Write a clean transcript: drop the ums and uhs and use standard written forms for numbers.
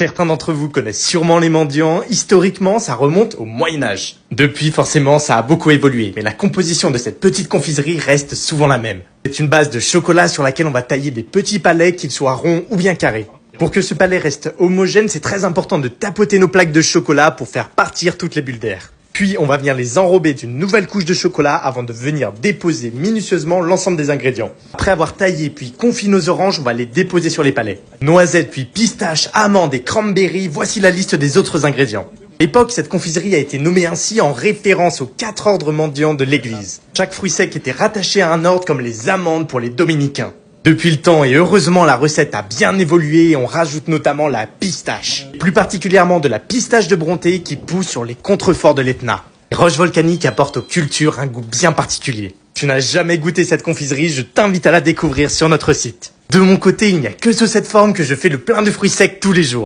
Certains d'entre vous connaissent sûrement les mendiants. Historiquement, ça remonte au Moyen-Âge. Depuis, forcément, ça a beaucoup évolué, mais la composition de cette petite confiserie reste souvent la même. C'est une base de chocolat sur laquelle on va tailler des petits palets, qu'ils soient ronds ou bien carrés. Pour que ce palais reste homogène, c'est très important de tapoter nos plaques de chocolat pour faire partir toutes les bulles d'air. Puis, on va venir les enrober d'une nouvelle couche de chocolat avant de venir déposer minutieusement l'ensemble des ingrédients. Après avoir taillé puis confit nos oranges, on va les déposer sur les palets. Noisettes puis pistaches, amandes et cranberries, voici la liste des autres ingrédients. À l'époque, cette confiserie a été nommée ainsi en référence aux 4 ordres mendiants de l'église. Chaque fruit sec était rattaché à un ordre comme les amandes pour les dominicains. Depuis le temps, et heureusement, la recette a bien évolué et on rajoute notamment la pistache. Plus particulièrement de la pistache de Bronté qui pousse sur les contreforts de l'Etna. Les roches volcaniques apportent aux cultures un goût bien particulier. Tu n'as jamais goûté cette confiserie, je t'invite à la découvrir sur notre site. De mon côté, il n'y a que sous cette forme que je fais le plein de fruits secs tous les jours.